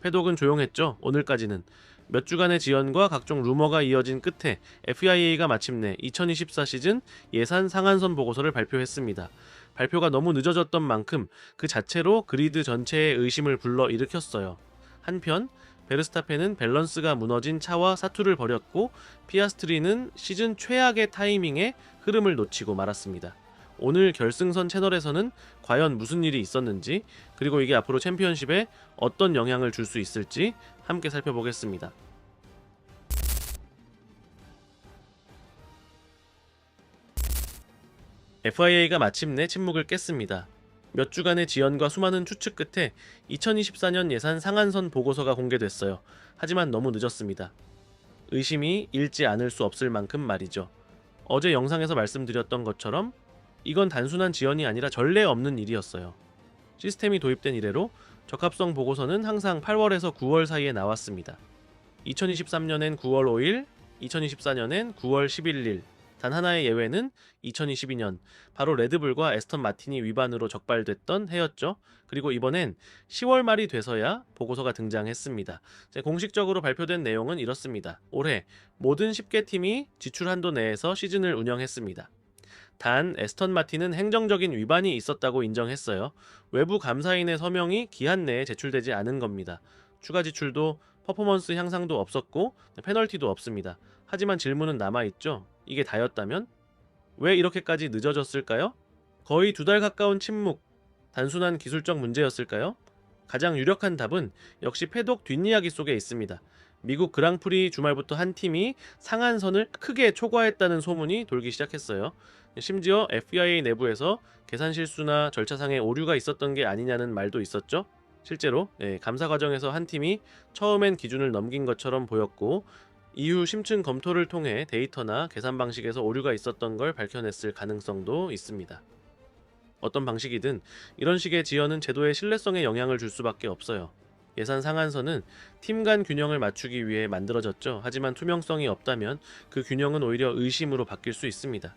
패독은 조용했죠. 오늘까지는. 몇 주간의 지연과 각종 루머가 이어진 끝에 FIA가 마침내 2024 시즌 예산 상한선 보고서를 발표했습니다. 발표가 너무 늦어졌던 만큼 그 자체로 그리드 전체의 의심을 불러일으켰어요. 한편 베르스타펜은 밸런스가 무너진 차와 사투를 벌였고 피아스트리는 시즌 최악의 타이밍에 흐름을 놓치고 말았습니다. 오늘 결승선 채널에서는 과연 무슨 일이 있었는지, 그리고 이게 앞으로 챔피언십에 어떤 영향을 줄 수 있을지 함께 살펴보겠습니다. FIA가 마침내 침묵을 깼습니다. 몇 주간의 지연과 수많은 추측 끝에 2024년 예산 상한선 보고서가 공개됐어요. 하지만 너무 늦었습니다. 의심이 잃지 않을 수 없을 만큼 말이죠. 어제 영상에서 말씀드렸던 것처럼 이건 단순한 지연이 아니라 전례 없는 일이었어요. 시스템이 도입된 이래로 적합성 보고서는 항상 8월에서 9월 사이에 나왔습니다. 2023년엔 9월 5일, 2024년엔 9월 11일, 단 하나의 예외는 2022년, 바로 레드불과 에스턴 마틴이 위반으로 적발됐던 해였죠. 그리고 이번엔 10월 말이 돼서야 보고서가 등장했습니다. 공식적으로 발표된 내용은 이렇습니다. 올해 모든 10개 팀이 지출 한도 내에서 시즌을 운영했습니다. 단 에스턴 마틴은 행정적인 위반이 있었다고 인정했어요. 외부 감사인의 서명이 기한 내에 제출되지 않은 겁니다. 추가 지출도 퍼포먼스 향상도 없었고 페널티도 없습니다. 하지만 질문은 남아있죠. 이게 다였다면? 왜 이렇게까지 늦어졌을까요? 거의 2달 가까운 침묵, 단순한 기술적 문제였을까요? 가장 유력한 답은 역시 패독 뒷이야기 속에 있습니다. 미국 그랑프리 주말부터 한 팀이 상한선을 크게 초과했다는 소문이 돌기 시작했어요. 심지어 FIA 내부에서 계산 실수나 절차상의 오류가 있었던 게 아니냐는 말도 있었죠. 실제로 감사 과정에서 한 팀이 처음엔 기준을 넘긴 것처럼 보였고 이후 심층 검토를 통해 데이터나 계산 방식에서 오류가 있었던 걸 밝혀냈을 가능성도 있습니다. 어떤 방식이든 이런 식의 지연은 제도의 신뢰성에 영향을 줄 수밖에 없어요. 예산 상한선은 팀 간 균형을 맞추기 위해 만들어졌죠. 하지만 투명성이 없다면 그 균형은 오히려 의심으로 바뀔 수 있습니다.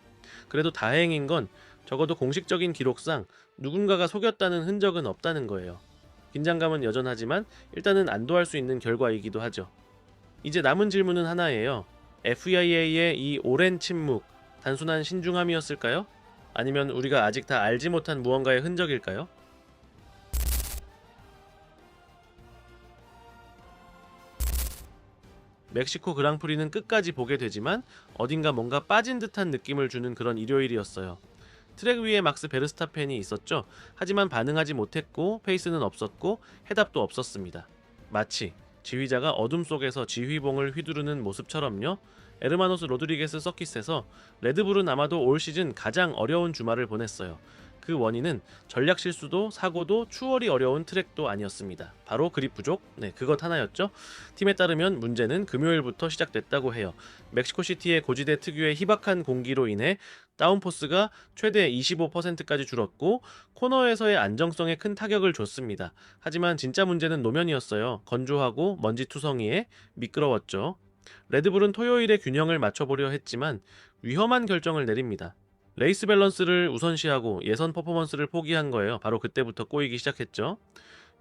그래도 다행인 건 적어도 공식적인 기록상 누군가가 속였다는 흔적은 없다는 거예요. 긴장감은 여전하지만 일단은 안도할 수 있는 결과이기도 하죠. 이제 남은 질문은 하나예요. FIA의 이 오랜 침묵, 단순한 신중함이었을까요? 아니면 우리가 아직 다 알지 못한 무언가의 흔적일까요? 멕시코 그랑프리는 끝까지 보게 되지만 어딘가 뭔가 빠진 듯한 느낌을 주는 그런 일요일이었어요. 트랙 위에 막스 베르스타펜이 있었죠. 하지만 반응하지 못했고 페이스는 없었고 해답도 없었습니다. 마치 지휘자가 어둠 속에서 지휘봉을 휘두르는 모습처럼요. 에르마노스 로드리게스 서킷에서 레드불은 아마도 올 시즌 가장 어려운 주말을 보냈어요. 그 원인은 전략 실수도 사고도 추월이 어려운 트랙도 아니었습니다. 바로 그립 부족? 그것 하나였죠. 팀에 따르면 문제는 금요일부터 시작됐다고 해요. 멕시코시티의 고지대 특유의 희박한 공기로 인해 다운포스가 최대 25%까지 줄었고 코너에서의 안정성에 큰 타격을 줬습니다. 하지만 진짜 문제는 노면이었어요. 건조하고 먼지 투성이에 미끄러웠죠. 레드불은 토요일에 균형을 맞춰보려 했지만 위험한 결정을 내립니다. 레이스 밸런스를 우선시하고 예선 퍼포먼스를 포기한 거예요. 바로 그때부터 꼬이기 시작했죠.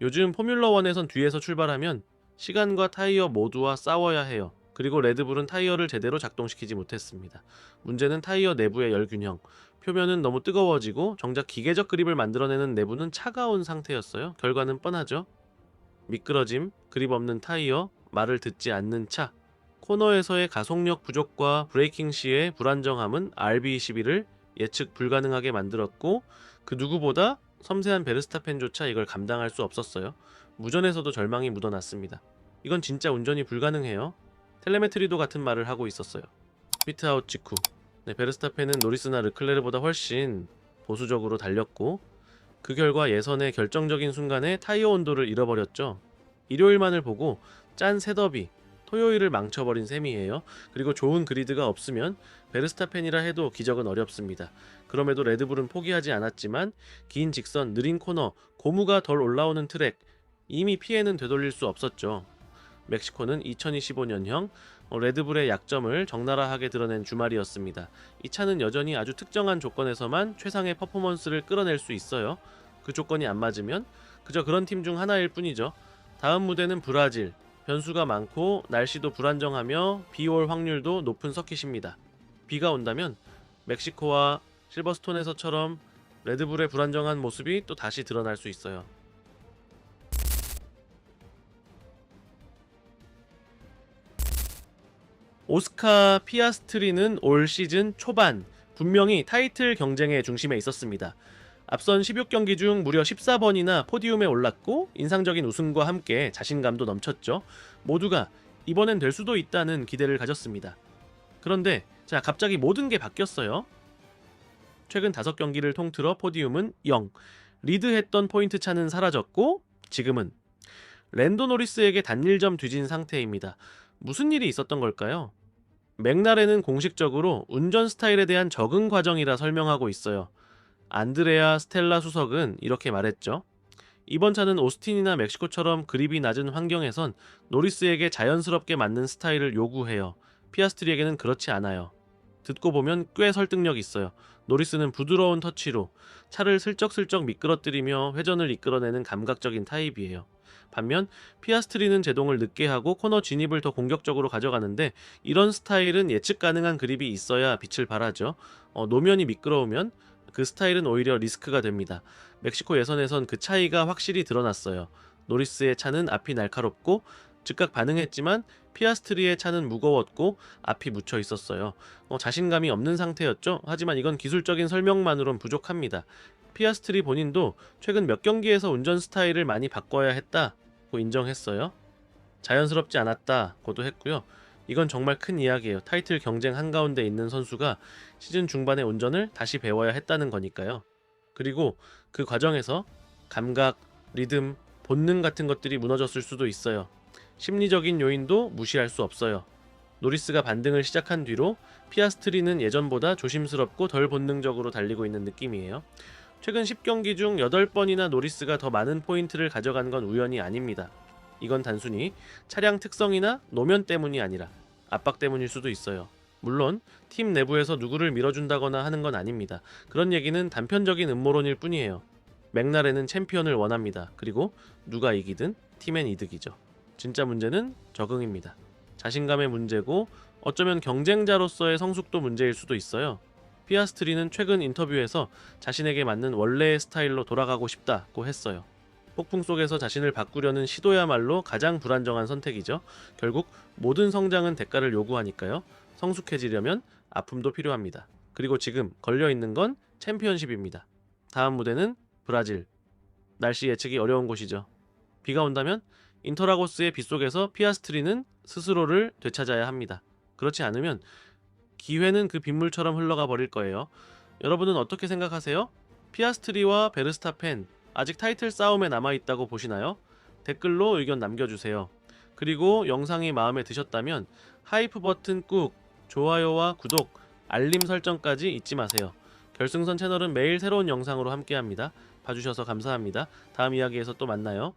요즘 포뮬러1에선 뒤에서 출발하면 시간과 타이어 모두와 싸워야 해요. 그리고 레드불은 타이어를 제대로 작동시키지 못했습니다. 문제는 타이어 내부의 열균형. 표면은 너무 뜨거워지고 정작 기계적 그립을 만들어내는 내부는 차가운 상태였어요. 결과는 뻔하죠. 미끄러짐, 그립 없는 타이어, 말을 듣지 않는 차. 코너에서의 가속력 부족과 브레이킹 시의 불안정함은 RB21을 예측 불가능하게 만들었고 그 누구보다 섬세한 베르스타펜조차 이걸 감당할 수 없었어요. 무전에서도 절망이 묻어났습니다. 이건 진짜 운전이 불가능해요. 텔레메트리도 같은 말을 하고 있었어요. 피트아웃 직후 베르스타펜은 노리스나 르클레르보다 훨씬 보수적으로 달렸고 그 결과 예선의 결정적인 순간에 타이어 온도를 잃어버렸죠. 일요일만을 보고 짠 셋업이 토요일을 망쳐버린 셈이에요. 그리고 좋은 그리드가 없으면 베르스타펜이라 해도 기적은 어렵습니다. 그럼에도 레드불은 포기하지 않았지만 긴 직선, 느린 코너, 고무가 덜 올라오는 트랙, 이미 피해는 되돌릴 수 없었죠. 멕시코는 2025년형 레드불의 약점을 적나라하게 드러낸 주말이었습니다. 이 차는 여전히 아주 특정한 조건에서만 최상의 퍼포먼스를 끌어낼 수 있어요. 그 조건이 안 맞으면 그저 그런 팀 중 하나일 뿐이죠. 다음 무대는 브라질. 변수가 많고 날씨도 불안정하며 비 올 확률도 높은 서킷입니다. 비가 온다면 멕시코와 실버스톤에서처럼 레드불의 불안정한 모습이 또 다시 드러날 수 있어요. 오스카 피아스트리는 올 시즌 초반 분명히 타이틀 경쟁의 중심에 있었습니다. 앞선 16경기 중 무려 14번이나 포디움에 올랐고 인상적인 우승과 함께 자신감도 넘쳤죠. 모두가 이번엔 될 수도 있다는 기대를 가졌습니다. 그런데 갑자기 모든 게 바뀌었어요. 최근 5경기를 통틀어 포디움은 0, 리드했던 포인트 차는 사라졌고 지금은 랜도 노리스에게 단일점 뒤진 상태입니다. 무슨 일이 있었던 걸까요? 맥라렌은 공식적으로 운전 스타일에 대한 적응 과정이라 설명하고 있어요. 안드레아 스텔라 수석은 이렇게 말했죠. 이번 차는 오스틴이나 멕시코처럼 그립이 낮은 환경에선 노리스에게 자연스럽게 맞는 스타일을 요구해요. 피아스트리에게는 그렇지 않아요. 듣고 보면 꽤 설득력 있어요. 노리스는 부드러운 터치로 차를 슬쩍슬쩍 미끄러뜨리며 회전을 이끌어내는 감각적인 타입이에요. 반면 피아스트리는 제동을 늦게 하고 코너 진입을 더 공격적으로 가져가는데 이런 스타일은 예측 가능한 그립이 있어야 빛을 발하죠. 노면이 미끄러우면 그 스타일은 오히려 리스크가 됩니다. 멕시코 예선에선 그 차이가 확실히 드러났어요. 노리스의 차는 앞이 날카롭고 즉각 반응했지만 피아스트리의 차는 무거웠고 앞이 묻혀 있었어요. 자신감이 없는 상태였죠. 하지만 이건 기술적인 설명만으론 부족합니다. 피아스트리 본인도 최근 몇 경기에서 운전 스타일을 많이 바꿔야 했다고 인정했어요. 자연스럽지 않았다고도 했고요. 이건 정말 큰 이야기예요. 타이틀 경쟁 한가운데 있는 선수가 시즌 중반에 운전을 다시 배워야 했다는 거니까요. 그리고 그 과정에서 감각, 리듬, 본능 같은 것들이 무너졌을 수도 있어요. 심리적인 요인도 무시할 수 없어요. 노리스가 반등을 시작한 뒤로 피아스트리는 예전보다 조심스럽고 덜 본능적으로 달리고 있는 느낌이에요. 최근 10경기 중 8번이나 노리스가 더 많은 포인트를 가져간 건 우연이 아닙니다. 이건 단순히 차량 특성이나 노면 때문이 아니라 압박 때문일 수도 있어요. 물론 팀 내부에서 누구를 밀어준다거나 하는 건 아닙니다. 그런 얘기는 단편적인 음모론일 뿐이에요. 맥라렌은 챔피언을 원합니다. 그리고 누가 이기든 팀엔 이득이죠. 진짜 문제는 적응입니다. 자신감의 문제고 어쩌면 경쟁자로서의 성숙도 문제일 수도 있어요. 피아스트리는 최근 인터뷰에서 자신에게 맞는 원래의 스타일로 돌아가고 싶다고 했어요. 폭풍 속에서 자신을 바꾸려는 시도야말로 가장 불안정한 선택이죠. 결국 모든 성장은 대가를 요구하니까요. 성숙해지려면 아픔도 필요합니다. 그리고 지금 걸려있는 건 챔피언십입니다. 다음 무대는 브라질. 날씨 예측이 어려운 곳이죠. 비가 온다면 인터라고스의 빗속에서 피아스트리는 스스로를 되찾아야 합니다. 그렇지 않으면 기회는 그 빗물처럼 흘러가 버릴 거예요. 여러분은 어떻게 생각하세요? 피아스트리와 베르스타펜 아직 타이틀 싸움에 남아있다고 보시나요? 댓글로 의견 남겨주세요. 그리고 영상이 마음에 드셨다면 하이프 버튼 꾹, 좋아요와 구독, 알림 설정까지 잊지 마세요. 결승선 채널은 매일 새로운 영상으로 함께합니다. 봐주셔서 감사합니다. 다음 이야기에서 또 만나요.